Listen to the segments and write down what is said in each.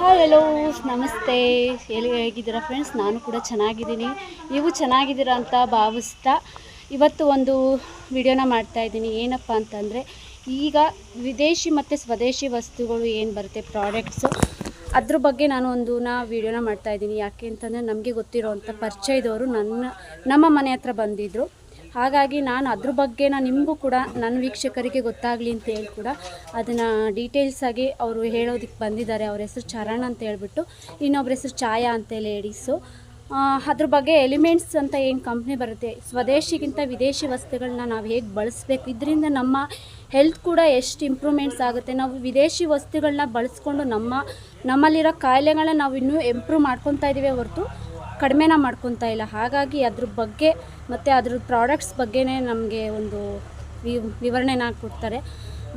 Hi hello ನಮಸ್ತೆ. ಹೇಗಿದ್ದೀರಾ friends? ನಾನು ಕೂಡ ಚೆನ್ನಾಗಿದ್ದೀನಿ, ನೀವು ಚೆನ್ನಾಗಿದ್ದೀರಾ ಅಂತ ಭಾವಿಸ್ತಾ ಇವತ್ತು ಒಂದು ವಿಡಿಯೋನ ಮಾಡ್ತಾಯಿದ್ದೀನಿ. ಏನಪ್ಪ ಅಂತಂದರೆ, ಈಗ ವಿದೇಶಿ ಮತ್ತು ಸ್ವದೇಶಿ ವಸ್ತುಗಳು ಏನು ಬರುತ್ತೆ ಪ್ರಾಡಕ್ಟ್ಸು, ಅದ್ರ ಬಗ್ಗೆ ನಾನು ವಿಡಿಯೋನ ಮಾಡ್ತಾಯಿದ್ದೀನಿ. ಯಾಕೆ ಅಂತಂದರೆ, ನಮಗೆ ಗೊತ್ತಿರೋವಂಥ ಪರಿಚಯದವರು ನಮ್ಮ ಮನೆ ಹತ್ರ ಬಂದಿದ್ದರು. ಹಾಗಾಗಿ ನಾನು ಅದ್ರ ಬಗ್ಗೆ ನಿಮಗೂ ಕೂಡ ನನ್ನ ವೀಕ್ಷಕರಿಗೆ ಗೊತ್ತಾಗಲಿ ಅಂತ ಹೇಳಿ ಕೂಡ ಅದನ್ನು ಡೀಟೇಲ್ಸಾಗಿ ಅವರು ಹೇಳೋದಕ್ಕೆ ಬಂದಿದ್ದಾರೆ. ಅವ್ರ ಹೆಸರು ಚರಣ್ ಅಂತ ಹೇಳ್ಬಿಟ್ಟು, ಇನ್ನೊಬ್ಬರ ಹೆಸರು ಛಾಯಾ ಅಂತ ಲೇಡೀಸು. ಅದ್ರ ಬಗ್ಗೆ ಎಲಿಮೆಂಟ್ಸ್ ಅಂತ ಏನು ಕಂಪ್ನಿ ಬರುತ್ತೆ, ಸ್ವದೇಶಿಗಿಂತ ವಿದೇಶಿ ವಸ್ತುಗಳನ್ನ ನಾವು ಹೇಗೆ ಬಳಸಬೇಕು, ಇದರಿಂದ ನಮ್ಮ ಹೆಲ್ತ್ ಕೂಡ ಎಷ್ಟು ಇಂಪ್ರೂವ್ಮೆಂಟ್ಸ್ ಆಗುತ್ತೆ. ನಾವು ವಿದೇಶಿ ವಸ್ತುಗಳನ್ನ ಬಳಸ್ಕೊಂಡು ನಮ್ಮಲ್ಲಿರೋ ಕಾಯಿಲೆಗಳನ್ನ ನಾವು ಇನ್ನೂ ಇಂಪ್ರೂವ್ ಮಾಡ್ಕೊತಾ ಇದ್ದೀವಿ ಹೊರತು ಕಡಿಮೆನ ಮಾಡ್ಕೊತಾ ಇಲ್ಲ. ಹಾಗಾಗಿ ಅದ್ರ ಬಗ್ಗೆ ಮತ್ತು ಅದ್ರ ಪ್ರಾಡಕ್ಟ್ಸ್ ಬಗ್ಗೆನೇ ನಮಗೆ ಒಂದು ವಿವರಣೆನ ಕೊಡ್ತಾರೆ.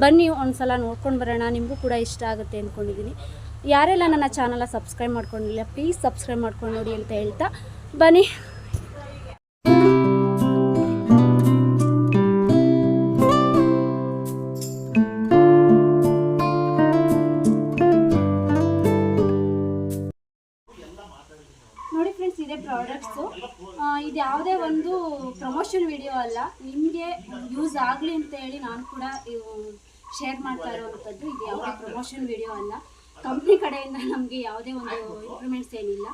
ಬನ್ನಿ ಒಂದು ಸಲ ನೋಡ್ಕೊಂಡು ಬರೋಣ, ನಿಮಗೂ ಕೂಡ ಇಷ್ಟ ಆಗುತ್ತೆ ಅಂದ್ಕೊಂಡಿದ್ದೀನಿ. ಯಾರೆಲ್ಲ ನನ್ನ ಚಾನಲ್ನ ಸಬ್ಸ್ಕ್ರೈಬ್ ಮಾಡ್ಕೊಂಡಿಲ್ಲ ಪ್ಲೀಸ್ ಸಬ್ಸ್ಕ್ರೈಬ್ ಮಾಡ್ಕೊಂಡು ನೋಡಿ ಅಂತ ಹೇಳ್ತಾ ಬನ್ನಿ. ನೋಡಿ ಫ್ರೆಂಡ್ಸ್, ಇದೇ ಪ್ರಾಡಕ್ಟ್ಸು. ಇದು ಯಾವುದೇ ಒಂದು ಪ್ರಮೋಷನ್ ವಿಡಿಯೋ ಅಲ್ಲ, ನಿಮಗೆ ಯೂಸ್ ಆಗಲಿ ಅಂತ ಹೇಳಿ ನಾನು ಕೂಡ ಶೇರ್ ಮಾಡ್ತಾ ಇರೋವಂಥದ್ದು. ಇದು ಯಾವುದೇ ಪ್ರಮೋಷನ್ ವಿಡಿಯೋ ಅಲ್ಲ, ಕಂಪ್ನಿ ಕಡೆಯಿಂದ ನಮಗೆ ಯಾವುದೇ ಒಂದು ಇಂಪ್ರೂವ್ಮೆಂಟ್ಸ್ ಏನಿಲ್ಲ.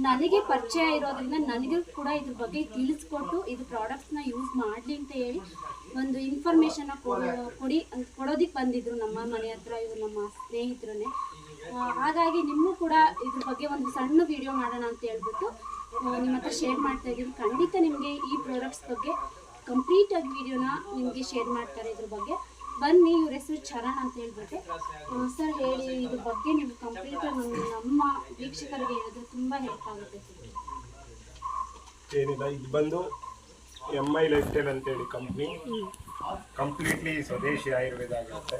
ನನಗೆ ಪರಿಚಯ ಇರೋದ್ರಿಂದ ನನಗೂ ಕೂಡ ಇದ್ರ ಬಗ್ಗೆ ತಿಳಿಸ್ಕೊಟ್ಟು ಇದು ಪ್ರಾಡಕ್ಟ್ಸ್ನ ಯೂಸ್ ಮಾಡಲಿ ಅಂತ ಹೇಳಿ ಒಂದು ಇನ್ಫಾರ್ಮೇಷನ್ನ ಕೊಡೋದಕ್ಕೆ ಬಂದಿದ್ದರು ನಮ್ಮ ಮನೆ ಹತ್ರ. ಇವರು ನಮ್ಮ ಸ್ನೇಹಿತರನ್ನೇ. ಹಾಗಾಗಿ ನಿಮಗೂ ಕೂಡ ಇದ್ರ ಬಗ್ಗೆ ಒಂದು ಸಣ್ಣ ವಿಡಿಯೋ ಮಾಡೋಣ ಅಂತ ಹೇಳ್ಬಿಟ್ಟು ನಿಮ್ಮ ಹತ್ರ ಶೇರ್ ಮಾಡ್ತಾ ಇದ್ದೀವಿ. ಖಂಡಿತ ನಿಮಗೆ ಈ ಪ್ರಾಡಕ್ಟ್ಸ್ ಬಗ್ಗೆ ಕಂಪ್ಲೀಟಾಗಿ ವಿಡಿಯೋನ ನಿಮಗೆ ಶೇರ್ ಮಾಡ್ತಾರೆ. ಇದ್ರ ಬಗ್ಗೆ ಬನ್ನಿ. ಇವ್ರ ಹೆಸರು ಚರಣ್ ಅಂತ ಹೇಳ್ಬಿಟ್ಟು. ಸರ್ ಹೇಳಿ, ಇದ್ರ ಬಗ್ಗೆ ನೀವು ಕಂಪ್ಲೀಟಾಗಿ ನಮ್ಮ ವೀಕ್ಷಕರಿಗೆ ಹೇಳಿದ್ರೆ ತುಂಬ ಹೆಲ್ಪ್ ಆಗುತ್ತೆ. ಏನಿಲ್ಲ, ಇದು ಬಂದು MI ಲೈಫ್ ಸ್ಟೈಲ್ ಅಂತೇಳಿ ಕಂಪ್ನಿ, ಕಂಪ್ಲೀಟ್ಲಿ ಸ್ವದೇಶಿ ಆಯುರ್ವೇದ ಆಗಿರುತ್ತೆ.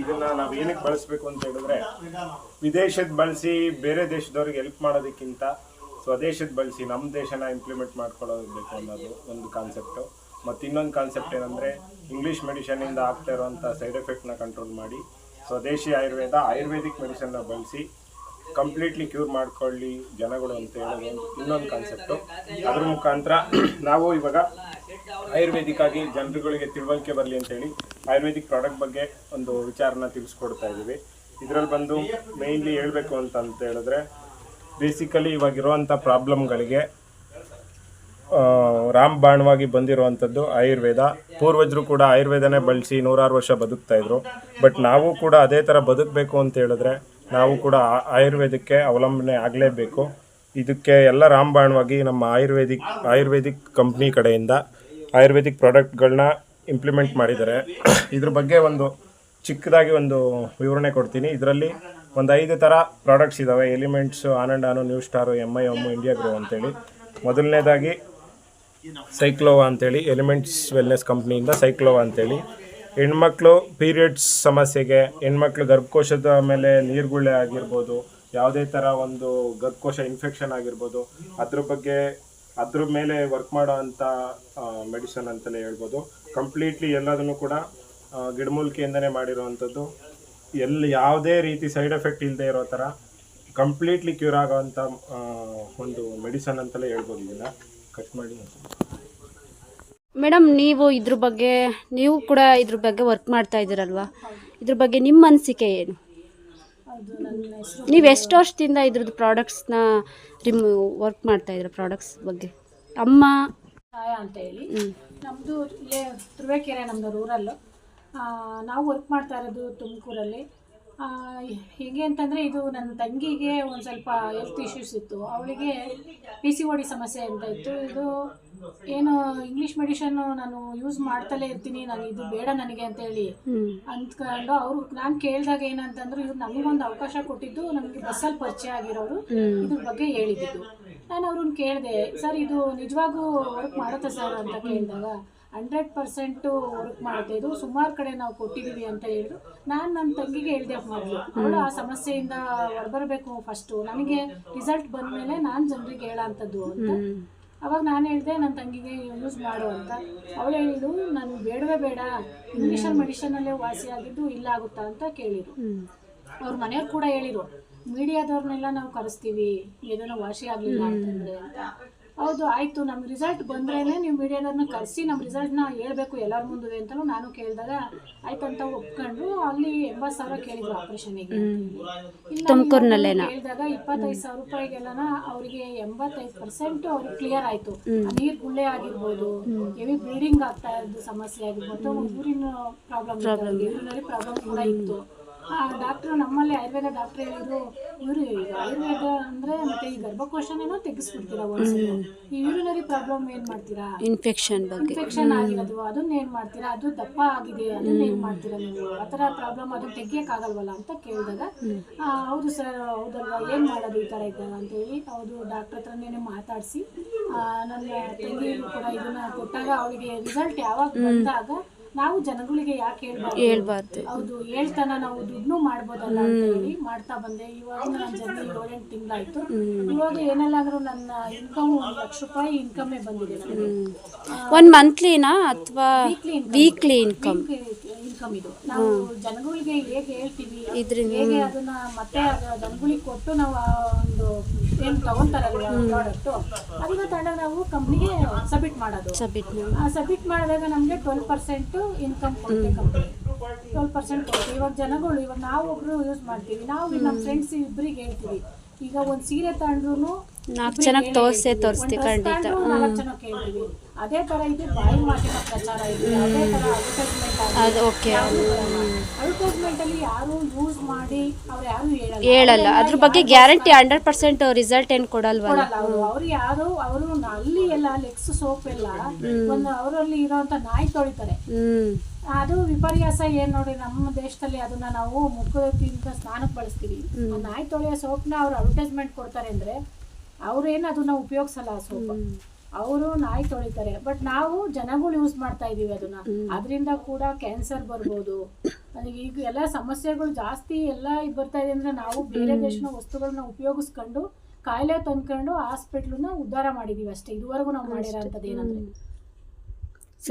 ಇದನ್ನ ನಾವು ಏನಕ್ಕೆ ಬಳಸಬೇಕು ಅಂತ ಹೇಳಿದ್ರೆ, ವಿದೇಶದ ಬಳಸಿ ಬೇರೆ ದೇಶದವ್ರಿಗೆ ಹೆಲ್ಪ್ ಮಾಡೋದಕ್ಕಿಂತ ಸ್ವದೇಶದ ಬಳಸಿ ನಮ್ಮ ದೇಶನ ಇಂಪ್ಲಿಮೆಂಟ್ ಮಾಡ್ಕೊಳ್ಳೋಬೇಕು ಅನ್ನೋದು ಒಂದು ಕಾನ್ಸೆಪ್ಟು. ಮತ್ತು ಇನ್ನೊಂದು ಕಾನ್ಸೆಪ್ಟ್ ಏನಂದರೆ, ಇಂಗ್ಲೀಷ್ ಮೆಡಿಷನಿಂದ ಆಗ್ತಾ ಇರೋವಂಥ ಸೈಡ್ ಎಫೆಕ್ಟ್ನ ಕಂಟ್ರೋಲ್ ಮಾಡಿ ಸ್ವದೇಶಿ ಆಯುರ್ವೇದಿಕ್ ಮೆಡಿಸನ್ನ ಬಳಸಿ ಕಂಪ್ಲೀಟ್ಲಿ ಕ್ಯೂರ್ ಮಾಡ್ಕೊಳ್ಳಿ ಜನಗಳು ಅಂತ ಹೇಳೋದು ಇನ್ನೊಂದು ಕಾನ್ಸೆಪ್ಟು. ಅದ್ರ ಮುಖಾಂತರ ನಾವು ಇವಾಗ ಆಯುರ್ವೇದಿಕ್ ಆಗಿ ಜನರುಗಳಿಗೆ ತಿಳುವಳಿಕೆ ಬರಲಿ ಅಂತೇಳಿ ಆಯುರ್ವೇದಿಕ್ ಪ್ರಾಡಕ್ಟ್ ಬಗ್ಗೆ ಒಂದು ವಿಚಾರನ ತಿಳಿಸ್ಕೊಡ್ತಾ ಇದ್ದೀವಿ. ಇದರಲ್ಲಿ ಬಂದು ಮೇಯ್ನ್ಲಿ ಹೇಳಬೇಕು ಅಂತ ಹೇಳಿದ್ರೆ, ಬೇಸಿಕಲಿ ಇವಾಗಿರುವಂಥ ಪ್ರಾಬ್ಲಮ್ಗಳಿಗೆ ರಾಮಬಾಣವಾಗಿ ಬಂದಿರುವಂಥದ್ದು ಆಯುರ್ವೇದ. ಪೂರ್ವಜರು ಕೂಡ ಆಯುರ್ವೇದನೇ ಬಳಸಿ 100 ವರ್ಷ ಬದುಕ್ತಾ ಇದ್ರು. ಬಟ್ ನಾವು ಕೂಡ ಅದೇ ಥರ ಬದುಕಬೇಕು ಅಂತ ಹೇಳಿದ್ರೆ ನಾವು ಕೂಡ ಆಯುರ್ವೇದಕ್ಕೆ ಅವಲಂಬನೆ ಆಗಲೇಬೇಕು. ಇದಕ್ಕೆ ಎಲ್ಲ ರಾಮಬಾಣವಾಗಿ ನಮ್ಮ ಆಯುರ್ವೇದಿಕ್ ಕಂಪ್ನಿ ಕಡೆಯಿಂದ ಆಯುರ್ವೇದಿಕ್ ಪ್ರಾಡಕ್ಟ್ಗಳನ್ನ ಇಂಪ್ಲಿಮೆಂಟ್ ಮಾಡಿದ್ದಾರೆ. ಇದ್ರ ಬಗ್ಗೆ ಒಂದು ಚಿಕ್ಕದಾಗಿ ಒಂದು ವಿವರಣೆ ಕೊಡ್ತೀನಿ. ಇದರಲ್ಲಿ ಒಂದು 5 ಥರ ಪ್ರಾಡಕ್ಟ್ಸ್ ಇದ್ದಾವೆ. ಎಲಿಮೆಂಟ್ಸು, ಆನಂಡಾನು, new star, MI India grow ಅಂತೇಳಿ. ಮೊದಲನೇದಾಗಿ ಸೈಕ್ಲೋವಾ ಅಂತೇಳಿ, ಎಲಿಮೆಂಟ್ಸ್ ವೆಲ್ನೆಸ್ ಕಂಪ್ನಿಯಿಂದ ಸೈಕ್ಲೋವಾ ಅಂತೇಳಿ. ಹೆಣ್ಮಕ್ಳು ಪೀರಿಯಡ್ಸ್ ಸಮಸ್ಯೆಗೆ, ಹೆಣ್ಮಕ್ಳು ಗರ್ಭಕೋಶದ ಮೇಲೆ ನೀರುಗುಳ್ಳೆ ಆಗಿರ್ಬೋದು, ಯಾವುದೇ ಥರ ಒಂದು ಗರ್ಭಕೋಶ ಇನ್ಫೆಕ್ಷನ್ ಆಗಿರ್ಬೋದು, ಅದ್ರ ಮೇಲೆ ವರ್ಕ್ ಮಾಡೋ ಅಂಥ ಮೆಡಿಸನ್ ಅಂತಲೇ ಹೇಳ್ಬೋದು. ಕಂಪ್ಲೀಟ್ಲಿ ಎಲ್ಲದನ್ನು ಕೂಡ ಗಿಡಮೂಲಿಕೆಯಿಂದನೇ ಮಾಡಿರೋವಂಥದ್ದು. ಯಾವುದೇ ರೀತಿ ಸೈಡ್ ಎಫೆಕ್ಟ್ ಇಲ್ಲದೆ ಇರೋ ಥರ ಕಂಪ್ಲೀಟ್ಲಿ ಕ್ಯೂರ್ ಆಗೋವಂಥ ಒಂದು ಮೆಡಿಸನ್ ಅಂತಲೇ ಹೇಳ್ಬೋದು. ಇದನ್ನು ಕಟ್ ಮಾಡಿ. ಮೇಡಮ್, ನೀವು ಕೂಡ ಇದ್ರ ಬಗ್ಗೆ ವರ್ಕ್ ಮಾಡ್ತಾ ಇದ್ದೀರಲ್ವಾ, ಇದ್ರ ಬಗ್ಗೆ ನಿಮ್ಮ ಅನಿಸಿಕೆ ಏನು? ನೀವು ಎಷ್ಟು ವರ್ಷದಿಂದ ಇದ್ರದ್ದು ಪ್ರಾಡಕ್ಟ್ಸ್ನ ವರ್ಕ್ ಮಾಡ್ತಾ ಇದ್ದೀರ? ಪ್ರಾಡಕ್ಟ್ಸ್ ಬಗ್ಗೆ ಅಮ್ಮ ಛಾಯಾ ಅಂತ ಹೇಳಿ, ನಮ್ಮದು ಇಲ್ಲೇ ತುರುವೇಕೆರೆ, ನಮ್ಮದು ರೂರಲ್ಲು. ನಾವು ವರ್ಕ್ ಮಾಡ್ತಾ ಇರೋದು ತುಮಕೂರಲ್ಲಿ. ಹೇಗೆ ಅಂತಂದರೆ, ಇದು ನನ್ನ ತಂಗಿಗೆ ಒಂದು ಸ್ವಲ್ಪ ಹೆಲ್ತ್ ಇಶ್ಯೂಸ್ ಇತ್ತು. ಅವಳಿಗೆ PCOD ಸಮಸ್ಯೆ ಅಂತ ಇತ್ತು. ಇದು ಏನು ಇಂಗ್ಲೀಷ್ ನಾನು ಯೂಸ್ ಮಾಡ್ತಲೇ ಇರ್ತೀನಿ, ನಾನು ಇದು ಬೇಡ ನನಗೆ ಅಂತೇಳಿ ಅಂದ್ಕೊಂಡು ನಾನು ಕೇಳಿದಾಗ ಏನಂತಂದ್ರು, ಇವ್ರು ನಮಗೊಂದು ಅವಕಾಶ ಕೊಟ್ಟಿದ್ದು, ನಮಗೆ ಬಸ್ಸಲ್ಲಿ ಪರಿಚಯ ಆಗಿರೋರು ಇದ್ರ ಬಗ್ಗೆ ಹೇಳಿದ್ದು. ನಾನು ಅವ್ರನ್ನ ಕೇಳಿದೆ, ಸರ್ ಇದು ನಿಜವಾಗೂ ವರ್ಕ್ ಮಾಡುತ್ತೆ ಸರ್ ಅಂತ ಕೇಳಿದಾಗ, 100% ವರ್ಕ್ ಮಾಡುತ್ತೆ, ಇದು ಸುಮಾರು ಕಡೆ ನಾವು ಕೊಟ್ಟಿದ್ದೀವಿ ಅಂತ ಹೇಳಿದ್ರು. ನಾನು ನನ್ನ ತಂಗಿಗೆ ಹೇಳಿದೆ ಮೊದಲು, ಅವಳು ಆ ಸಮಸ್ಯೆಯಿಂದ ಹೊರಬರಬೇಕು ಫಸ್ಟು, ನನಗೆ ರಿಸಲ್ಟ್ ಬಂದಮೇಲೆ ನಾನು ಜನರಿಗೆ ಹೇಳೋಂಥದ್ದು ಅಂತ. ಅವಾಗ ನಾನು ಹೇಳಿದೆ ನನ್ನ ತಂಗಿಗೆ ಯೂಸ್ ಮಾಡು ಅಂತ. ಅವಳು ಹೇಳಿದ್ರು, ನಾನು ಬೇಡವೇ ಬೇಡ, ಇಂಗ್ಲೀಷಲ್ಲಿ ಮೆಡಿಷನಲ್ಲೇ ವಾಸಿ ಆಗಿದ್ದು ಇಲ್ಲ ಆಗುತ್ತಾ ಅಂತ ಕೇಳಿದ್ರು. ಅವ್ರ ಮನೆಯವ್ರು ಕೂಡ ಹೇಳಿರು, ಮೀಡಿಯಾದವ್ರನ್ನೆಲ್ಲ ನಾವು ಕರೆಸ್ತೀವಿ ಏನಾರ ವಾಸಿ ಆಗಲಿಲ್ಲ ಅಂತಂದರೆ ಅಂತ. ಹೌದು ಆಯಿತು, ನಮ್ಮ ರಿಸಲ್ಟ್ ಬಂದ್ರೇ ನೀವು ಮೀಡಿಯಾದವ್ರನ್ನ ಕರೆಸಿ ನಮ್ಮ ರಿಸಲ್ಟ್ನ ಹೇಳ್ಬೇಕು ಎಲ್ಲರ ಮುಂದೆ ಅಂತಲೂ ನಾನು ಕೇಳಿದಾಗ ಆಯ್ತಂತ ಒಪ್ಕೊಂಡು ಅಲ್ಲಿ 80,000 ಕೇಳಿದ್ರು ಆಪ್ರೇಷನಿಗೆ. ತುಮಕೂರಿನಲ್ಲೇನಾ ಕೇಳಿದಾಗ 25,000 ರೂಪಾಯಿಗೆಲ್ಲನ ಅವರಿಗೆ 85% ಅವ್ರಿಗೆ ಕ್ಲಿಯರ್ ಆಯಿತು. ನೀರು ಗುಳ್ಳೆ ಆಗಿರ್ಬೋದು, ಹೆವಿ ಬ್ಲೀಡಿಂಗ್ ಆಗ್ತಾ ಇರೋದು ಸಮಸ್ಯೆ ಆಗಿರ್ಬೋದು, ಯೂರಿನ್ ಯೂರಿನರಿ ಪ್ರಾಬ್ಲಮ್ ಕೂಡ ಇತ್ತು. ಡಾಕ್ಟ್ರು ನಮ್ಮಲ್ಲಿ ಆಯುರ್ವೇದ ಡಾಕ್ಟ್ರ್ ಹೇಳಿದ್ರು, ಇವರು ಈಗ ಆಯುರ್ವೇದ ಅಂದರೆ ಮತ್ತೆ ಈ ಗರ್ಭಕೋಶನೇನೋ ತೆಗೆಸ್ಬಿಡ್ತೀರಾ ಒಂದ್ಸಲ, ಈ ಯೂರಿನರಿ ಪ್ರಾಬ್ಲಮ್ ಏನು ಮಾಡ್ತೀರಾ, ಇನ್ಫೆಕ್ಷನ್ ಆಗಿರೋದು ಅದನ್ನ ಏನು ಮಾಡ್ತೀರಾ, ಅದು ದಪ್ಪ ಆಗಿದೆ ಅದನ್ನ ಏನು ಮಾಡ್ತೀರಾ ನೀವು, ಆ ಥರ ಪ್ರಾಬ್ಲಮ್ ಅದನ್ನ ತೆಗಿಯೋಕ್ಕಾಗಲ್ವಲ್ಲ ಅಂತ ಕೇಳಿದಾಗ ಹೌದು ಸರ್ ಹೌದಲ್ವಾ ಏನು ಮಾಡೋದು ಈ ಥರ ಇದ್ದಾಗ ಅಂತೇಳಿ ಹೌದು ಡಾಕ್ಟ್ರ್ ಹತ್ರನೇ ಮಾತಾಡಿಸಿ ನನ್ನ ತಂಗಿಗೂ ಕೂಡ ಇದನ್ನು ಕೊಟ್ಟಾಗ ಅವಳಿಗೆ ರಿಸಲ್ಟ್ ಯಾವಾಗ ಬಂದಾಗ ನಾವು ಜನಗಳಿಗೆ ಯಾಕೆ ಹೇಳ್ಬಾರ್ದು, ಹೌದು ಹೇಳ್ತಾನ ನಾವು ದುಡ್ಡು ಮಾಡ್ಬೋದಲ್ಲ ಅಂತ ಹೇಳಿ ಮಾಡ್ತಾ ಬಂದೆ. ಇವಾಗ ನನ್ನ ಜರ್ನಿ 7-8 ತಿಂಗಳಾಯ್ತು. ಇವಾಗ ಏನೆಲ್ಲ ಅಂದ್ರೂ ನನ್ನ ಇನ್ಕಮ್ 1 ಲಕ್ಷ ರೂಪಾಯಿ ಇನ್ಕಮೇ ಬಂದಿದೆ ನನಗೆ. ಒಂದು ಮಂತ್ಲಿನಾ ಅಥವಾ ವೀಕ್ಲಿ ಇನ್ಕಮ್ ಇದು ನಾವು ಜನಗಳಿಗೆ ಹೇಗೆ ಹೇಳ್ತೀವಿ, ಹೇಗೆ ಅದನ್ನ ಮತ್ತೆ ಜನಗಳಿಗೆ ಕೊಟ್ಟು ನಾವು ಒಂದು ಏನು ತಗೊಂತಾರಲ್ಲ ಪ್ರಾಡಕ್ಟು ಅದನ್ನ ತಗೊಂಡಾಗ ನಾವು ಕಂಪ್ನಿಗೆ ಸಬ್ಮಿಟ್ ಮಾಡೋದು. ಸಬ್ಮಿಟ್ ಮಾಡಿದಾಗ ನಮಗೆ 12% ಇನ್ಕಮ್ ಕೊಡುತ್ತೆ ಕಂಪ್ನಿ. 12% ಕೊಡುತ್ತೆ. ಇವಾಗ ಜನಗಳು ಇವಾಗ ನಾವು ಒಬ್ರು ಯೂಸ್ ಮಾಡ್ತೀವಿ, ನಾವು ನಮ್ಮ ಫ್ರೆಂಡ್ಸ್ ಇಬ್ಬರಿಗೆ ಹೇಳ್ತೀವಿ. ಈಗ ಒಂದು ಸೀರೆ ತಗೊಂಡ್ರು 4 ಜನಕ್ಕೆ ತೋರಿಸ್ತೀವಿ ಖಂಡಿತ. 4 ಜನಕ್ಕೆ ಹೇಳ್ತೀವಿ. ಅದೇ ಥರ ಇದು ಬಾಯಿ ಮಾತಿನ ಪ್ರಚಾರ ಇದೆ. ಅದೇ ಥರ ಅಡ್ವರ್ಟೈಸ್ಮೆಂಟಲ್ಲಿ ಯಾರು ಯೂಸ್ ಮಾಡಿ ಅವ್ರು ಯಾರು ಹೇಳಲ್ಲ. ಅದ್ರ ಬಗ್ಗೆ ಗ್ಯಾರಂಟಿ 100% ರಿಸಲ್ಟ್ ಏನು ಕೊಡಲ್ವಲ್ಲ ಅವ್ರು ಯಾರು. ಅವರು ಅಲ್ಲಿ ಎಲ್ಲ ಲೆಕ್ಸ್ ಸೋಪ್ ಎಲ್ಲ ಒಂದು ಅವರಲ್ಲಿ ಇರೋಂಥ ನಾಯಿ ತೊಳಿತಾರೆ. ಅದು ವಿಪರ್ಯಾಸ ಏನ್ ನೋಡಿ, ನಮ್ಮ ದೇಶದಲ್ಲಿ ಅದನ್ನ ನಾವು ಮುಖಕ್ಕಿಂತ ಸ್ನಾನಕ್ಕೆ ಬಳಸ್ತೀವಿ. ಆ ನಾಯಿ ತೊಳೆಯೋ ಸೋಪ್ನ ಅವ್ರು ಅಡ್ವರ್ಟೈಸ್ಮೆಂಟ್ ಕೊಡ್ತಾರೆ ಅಂದ್ರೆ ಅವ್ರೇನು ಅದನ್ನ ಉಪಯೋಗಿಸಲ್ಲ ಆ ಸೋಪ್, ಅವರು ನಾಯಿ ತೊಳಿತಾರೆ. ಬಟ್ ನಾವು ಜನಗಳು ಯೂಸ್ ಮಾಡ್ತಾ ಇದೀವಿ ಅದನ್ನ, ಅದರಿಂದ ಕೂಡ ಕ್ಯಾನ್ಸರ್ ಬರ್ಬೋದು. ಈಗ ಎಲ್ಲ ಸಮಸ್ಯೆಗಳು ಜಾಸ್ತಿ ಎಲ್ಲ ಬರ್ತಾ ಇದೆ ಅಂದ್ರೆ ನಾವು ಬೇರೆ ದೇಶದ ವಸ್ತುಗಳನ್ನ ಉಪಯೋಗಿಸ್ಕೊಂಡು ಕಾಯಿಲೆ ತಂದ್ಕೊಂಡು ಹಾಸ್ಪಿಟ್ಲನ್ನ ಉದ್ಧಾರ ಮಾಡಿದೀವಿ ಅಷ್ಟೇ. ಇದುವರೆಗೂ ನಾವು ಮಾಡಿರೋಂಥದ್ದು ಏನಂದ್ರೆ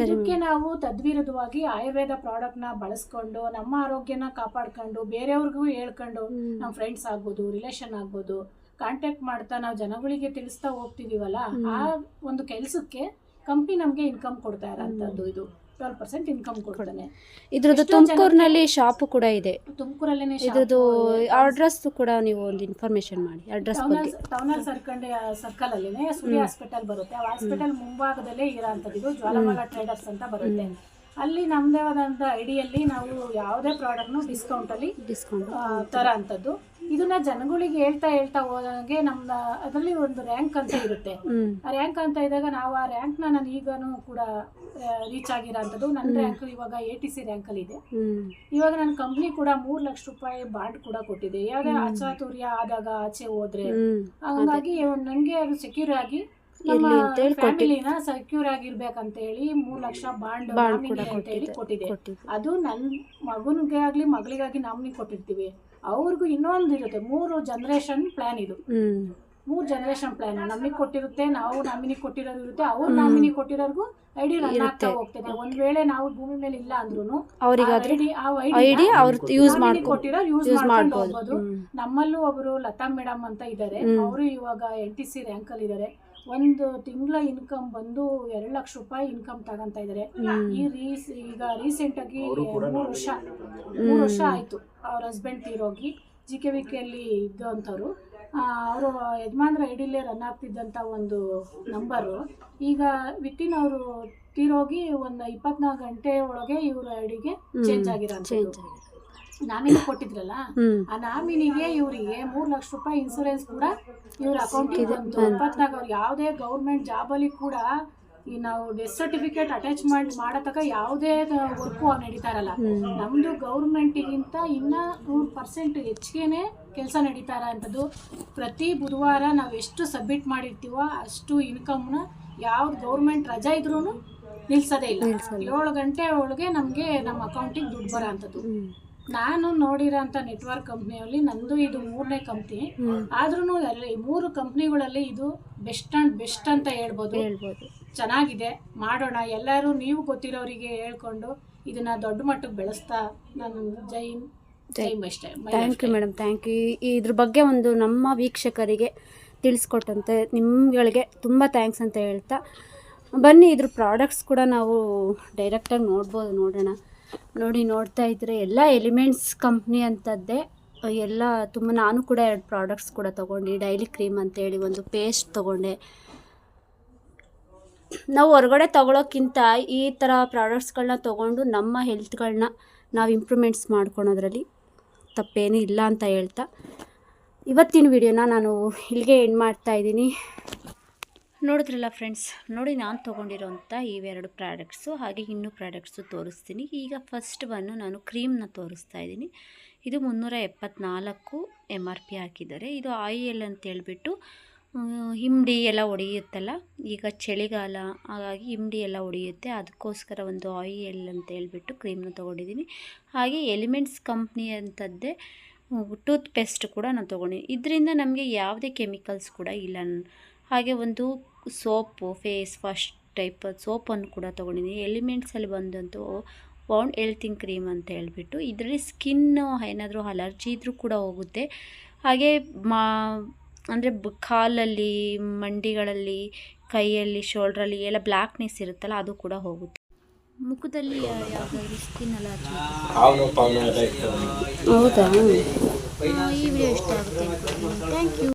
ಇದಕ್ಕೆ ನಾವು ತದ್ವಿರುದ್ಧವಾಗಿ ಆಯುರ್ವೇದ ಪ್ರಾಡಕ್ಟ್ನ ಬಳಸ್ಕೊಂಡು ನಮ್ಮ ಆರೋಗ್ಯನ ಕಾಪಾಡ್ಕೊಂಡು ಬೇರೆಯವ್ರಿಗೂ ಹೇಳ್ಕೊಂಡು ನಮ್ಮ ಫ್ರೆಂಡ್ಸ್ ಆಗ್ಬೋದು, ರಿಲೇಷನ್ ಆಗ್ಬೋದು, ಕಾಂಟ್ಯಾಕ್ಟ್ ಮಾಡ್ತಾ ನಾವು ಜನಗಳಿಗೆ ತಿಳಿಸ್ತಾ ಹೋಗ್ತಿದೀವಲ್ಲ, ಆ ಒಂದು ಕೆಲಸಕ್ಕೆ ಕಂಪ್ನಿ ನಮಗೆ ಇನ್ಕಮ್ ಕೊಡ್ತಾ ಇರೋಂಥದ್ದು. ಇದು 12% ಇನ್ಕಮ್ ಕೊಡ್ತಾನೆ. ಇದ್ರದ್ದು ತುಮಕೂರಿನಲ್ಲಿ ಶಾಪ್ ಕೂಡ ಇದೆ. ತುಮಕೂರಲ್ಲೇನೆ ಇದ್ರದ್ದು ಅಡ್ರೆಸ್ ಕೂಡ ನೀವು ಒಂದು ಇನ್ಫಾರ್ಮೇಶನ್ ಮಾಡಿ. ಅಡ್ರೆಸ್ ಟೌನ್ ಹಾಲ್ ಸರ್ಕಲ್ ಅಲ್ಲಿನೇ ಸೂರ್ಯ ಹಾಸ್ಪಿಟಲ್ ಬರುತ್ತೆ. ಆ ಹಾಸ್ಪಿಟಲ್ ಮುಂಭಾಗದಲ್ಲೇ ಇರೋಂಥದ್ದು ಇದು ಜ್ವಾಲಮಾಲಾ ಟ್ರೇಡರ್ಸ್ ಅಂತ ಬರುತ್ತೆ. ಅಲ್ಲಿ ನಮ್ಮದೇ ಆದಂಥ ಐಡಿಯಲ್ಲಿ ನಾವು ಯಾವುದೇ ಪ್ರಾಡಕ್ಟ್ನು ಡಿಸ್ಕೌಂಟ್ ತರ ಅಂಥದ್ದು. ಇದನ್ನ ಜನಗಳಿಗೆ ಹೇಳ್ತಾ ಹೋದಾಗೆ ನಮ್ಮ ಅದರಲ್ಲಿ ಒಂದು ರ್ಯಾಂಕ್ ಅಂತ ಇರುತ್ತೆ. ಆ ರ್ಯಾಂಕ್ ಅಂತ ಇದ್ದಾಗ ನಾವು ಆ ರ್ಯಾಂಕ್ನ ನಾನು ಈಗನೂ ಕೂಡ ರೀಚ್ ಆಗಿರೋಂಥದ್ದು. ನನ್ನ ರ್ಯಾಂಕ್ ಇವಾಗ ATC ರ್ಯಾಂಕಲ್ಲಿ ಇದೆ. ಇವಾಗ ನನ್ನ ಕಂಪ್ನಿ ಕೂಡ 3 ಲಕ್ಷ ರೂಪಾಯಿ ಬಾಂಡ್ ಕೂಡ ಕೊಟ್ಟಿದೆ. ಯಾವುದೇ ಅಚಾತುರ್ಯ ಆದಾಗ ಆಚೆ ಹೋದ್ರೆ, ಹಾಗಾಗಿ ನನಗೆ ಅದು ಸೆಕ್ಯೂರ್ ಆಗಿ ನಮ್ಮ ಫ್ಯಾಮಿಲಿನ ಸೆಕ್ಯೂರ್ ಆಗಿರ್ಬೇಕಂತ ಹೇಳಿ 3 ಲಕ್ಷ ಬಾಂಡ್ ಅಂತ ಹೇಳಿ ಕೊಟ್ಟಿದೆ. ಅದು ನನ್ನ ಮಗನಿಗೆ ಆಗ್ಲಿ ಮಗಳಿಗಾಗಿ ನಾಮಿನಿ ಕೊಟ್ಟಿರ್ತೀವಿ. ಅವ್ರಿಗೂ ಇನ್ನೊಂದು ಇರುತ್ತೆ, 3 ಜನರೇಷನ್ ಪ್ಲಾನ್. ಇದು 3 ಜನರೇಷನ್ ಪ್ಲಾನ್ ನಮಗೆ ಕೊಟ್ಟಿರುತ್ತೆ, ನಾವು ನಾಮಿನಿ ಕೊಟ್ಟಿರೋರು ಇರುತ್ತೆ, ಅವ್ರು ನಾಮಿನಿ ಕೊಟ್ಟಿರೋರ್ಗು ಐಡಿ ರನ್ ಆಗ್ತಾ ಹೋಗ್ತದೆ. ಒಂದ್ ವೇಳೆ ನಾವು ಭೂಮಿ ಮೇಲೆ ಇಲ್ಲ ಅಂದ್ರೂ ಯೂಸ್ ಮಾಡ್ಕೊಂಡು ಹೋಗ್ಬೋದು. ನಮ್ಮಲ್ಲೂ ಒಬ್ರು ಲತಾ ಮೇಡಮ್ ಅಂತ ಇದ್ದಾರೆ, ಅವರು ಇವಾಗ NTC ರ್ಯಾಂಕ್ ಅಲ್ಲಿ ಇದ್ದಾರೆ. ಒಂದು ತಿಂಗಳ ಇನ್ಕಮ್ ಬಂದು 2 ಲಕ್ಷ ರೂಪಾಯಿ ಇನ್ಕಮ್ ತಗೊಂತ ಇದ್ದಾರೆ. ಈಗ ರೀಸೆಂಟ್ ಆಗಿ 3 ವರ್ಷ ಆಯ್ತು ಅವ್ರ ಹಸ್ಬೆಂಡ್ ತೀರೋಗಿ. GKVKಯಲ್ಲಿ ಇದ್ದಂಥವ್ರು. ಅವರು ಯಜಮಾನ್ರ ಐಡಿಲೇ ರನ್ ಆಗ್ತಿದ್ದಂಥ ಒಂದು ನಂಬರು ಈಗ ವಿತಿನ್ ಅವರು ತೀರೋಗಿ ಒಂದು 24 ಗಂಟೆ ಒಳಗೆ ಇವ್ರ ಐಡಿಗೆ ಚೇಂಜ್ ಆಗಿರೋಂಥದ್ದು. ನಾಮಿನಿ ಕೊಟ್ಟಿದ್ರಲ್ಲ, ಆ ನಾಮಿನಿಗೆ ಇವರಿಗೆ 3 ಲಕ್ಷ ರೂಪಾಯಿ ಇನ್ಸೂರೆನ್ಸ್ ಕೂಡ ಇವ್ರ ಅಕೌಂಟಿಗೆ ಬಂತು. 24 ಅವ್ರು ಯಾವುದೇ ಗೌರ್ಮೆಂಟ್ ಜಾಬಲ್ಲಿ ಕೂಡ ಈ ನಾವು ಡೆತ್ ಸರ್ಟಿಫಿಕೇಟ್ ಅಟ್ಯಾಚ್ಮೆಂಟ್ ಮಾಡತಕ್ಕ ಯಾವುದೇ ವರ್ಕು ನಡೀತಾ ಇರಲ್ಲ. ನಮ್ದು ಗೌರ್ಮೆಂಟಿಗಿಂತ ಇನ್ನ 100% ಹೆಚ್ಚಿಗೆನೆ ಕೆಲಸ ನಡೀತಾ ಇರೋಂಥದ್ದು. ಪ್ರತಿ ಬುಧವಾರ ನಾವು ಎಷ್ಟು ಸಬ್ಮಿಟ್ ಮಾಡಿರ್ತೀವೋ ಅಷ್ಟು ಇನ್ಕಮ್ನ ಯಾವ್ದು ಗೌರ್ಮೆಂಟ್ ರಜಾ ಇದ್ರೂ ನಿಲ್ಸೋದೇ ಇಲ್ಲ. 7 ಗಂಟೆ ಒಳಗೆ ನಮಗೆ ನಮ್ಮ ಅಕೌಂಟಿಗೆ ದುಡ್ಡು ಬರೋ ಅಂಥದ್ದು. ನಾನು ನೋಡಿರೋಂಥ ನೆಟ್ವರ್ಕ್ ಕಂಪ್ನಿಯಲ್ಲಿ ನಂದು ಇದು 3ನೇ ಕಂಪ್ನಿ. ಆದ್ರೂ ಅಲ್ಲಿ 3 ಕಂಪ್ನಿಗಳಲ್ಲಿ ಇದು ಬೆಸ್ಟ್ ಅಂತ ಹೇಳ್ಬೋದು. ಚೆನ್ನಾಗಿದೆ, ಮಾಡೋಣ ಎಲ್ಲರೂ. ನೀವು ಗೊತ್ತಿರೋರಿಗೆ ಹೇಳ್ಕೊಂಡು ಇದನ್ನ ದೊಡ್ಡ ಮಟ್ಟಕ್ಕೆ ಬೆಳೆಸ್ತಾ ನಾನು ಜೈ ಟೈಮ್ ಅಷ್ಟೇ. Thank you madam, thank you. ಇದ್ರ ಬಗ್ಗೆ ಒಂದು ನಮ್ಮ ವೀಕ್ಷಕರಿಗೆ ತಿಳಿಸ್ಕೊಟ್ಟಂತೆ ನಿಮ್ಗಳಿಗೆ ತುಂಬ ಥ್ಯಾಂಕ್ಸ್ ಅಂತ ಹೇಳ್ತಾ, ಬನ್ನಿ ಇದ್ರ ಪ್ರಾಡಕ್ಟ್ಸ್ ಕೂಡ ನಾವು ಡೈರೆಕ್ಟಾಗಿ ನೋಡೋಣ. ನೋಡ್ತಾ ಇದ್ದರೆ ಎಲ್ಲ ಎಲಿಮೆಂಟ್ಸ್ ಕಂಪ್ನಿ ಅಂಥದ್ದೇ ಎಲ್ಲ ತುಂಬ. ನಾನು ಕೂಡ 2 ಪ್ರಾಡಕ್ಟ್ಸ್ ಕೂಡ ತೊಗೊಂಡು, ಡೈಲಿ ಕ್ರೀಮ್ ಅಂತೇಳಿ ಒಂದು ಪೇಸ್ಟ್ ತೊಗೊಂಡೆ. ನಾವು ಹೊರಗಡೆ ತೊಗೊಳೋಕ್ಕಿಂತ ಈ ಥರ ಪ್ರಾಡಕ್ಟ್ಸ್ಗಳನ್ನ ತೊಗೊಂಡು ನಮ್ಮ ಹೆಲ್ತ್ಗಳನ್ನ ನಾವು ಇಂಪ್ರೂವ್ಮೆಂಟ್ಸ್ ಮಾಡ್ಕೊಳೋದ್ರಲ್ಲಿ ತಪ್ಪೇನೂ ಇಲ್ಲ ಅಂತ ಹೇಳ್ತಾ ಇವತ್ತಿನ ವಿಡಿಯೋನ ನಾನು ಇಲ್ಲಿಗೆ ಎಂಡ್ ಮಾಡ್ತಾಯಿದ್ದೀನಿ. ನೋಡಿದ್ರಲ್ಲ ಫ್ರೆಂಡ್ಸ್, ನೋಡಿ ನಾನು ತೊಗೊಂಡಿರೋಂಥ ಇವೆರಡು ಪ್ರಾಡಕ್ಟ್ಸು, ಹಾಗೆ ಇನ್ನೂ ಪ್ರಾಡಕ್ಟ್ಸು ತೋರಿಸ್ತೀನಿ. ಈಗ ಫಸ್ಟ್ ಒನ್ನು ನಾನು ಕ್ರೀಮ್ನ ತೋರಿಸ್ತಾ ಇದ್ದೀನಿ. ಇದು 374 MRP ಹಾಕಿದ್ದಾರೆ. ಇದು ಆಯಿಲ್ ಅಂತೇಳ್ಬಿಟ್ಟು ಹಿಂಡಿ ಎಲ್ಲ ಹೊಡೆಯುತ್ತಲ್ಲ, ಈಗ ಚಳಿಗಾಲ ಹಾಗಾಗಿ ಹಿಂಡಿ ಎಲ್ಲ ಹೊಡೆಯುತ್ತೆ, ಅದಕ್ಕೋಸ್ಕರ ಒಂದು ಆಯಿಲ್ ಅಂತೇಳ್ಬಿಟ್ಟು ಕ್ರೀಮ್ನ ತೊಗೊಂಡಿದ್ದೀನಿ. ಹಾಗೆ ಎಲಿಮೆಂಟ್ಸ್ ಕಂಪ್ನಿ ಅಂಥದ್ದೇ ಟೂತ್ ಪೇಸ್ಟ್ ಕೂಡ ನಾನು ತೊಗೊಂಡಿದ್ದೀನಿ. ಇದರಿಂದ ನಮಗೆ ಯಾವುದೇ ಕೆಮಿಕಲ್ಸ್ ಕೂಡ ಇಲ್ಲ. ಹಾಗೆ ಒಂದು ಸೋಪು, ಫೇಸ್ ವಾಶ್ ಟೈಪ್ ಸೋಪನ್ನು ಕೂಡ ತೊಗೊಂಡಿದ್ದೀನಿ. ಎಲಿಮೆಂಟ್ಸಲ್ಲಿ ಬಂದಂತೂ ಬೌಂಡ್ ಹೆಲ್ತಿಂಗ್ ಕ್ರೀಮ್ ಅಂತ ಹೇಳ್ಬಿಟ್ಟು, ಇದರಲ್ಲಿ ಸ್ಕಿನ್ನು ಏನಾದರೂ ಅಲರ್ಜಿ ಇದ್ದರೂ ಕೂಡ ಹೋಗುತ್ತೆ. ಹಾಗೆ ಅಂದರೆ ಕಾಲಲ್ಲಿ, ಮಂಡಿಗಳಲ್ಲಿ, ಕೈಯಲ್ಲಿ, ಶೋಲ್ಡ್ರಲ್ಲಿ ಎಲ್ಲ ಬ್ಲ್ಯಾಕ್ನೆಸ್ ಇರುತ್ತಲ್ಲ ಅದು ಕೂಡ ಹೋಗುತ್ತೆ. ಮುಖದಲ್ಲಿ ಯಾವುದಾದ್ರೂ ಸ್ಕಿನ್ ಅಲರ್ಜಿ ಹೌದಾ? ಈ ವಿಡಿಯೋ ಇಷ್ಟ ಆಗುತ್ತೆ. Thank you.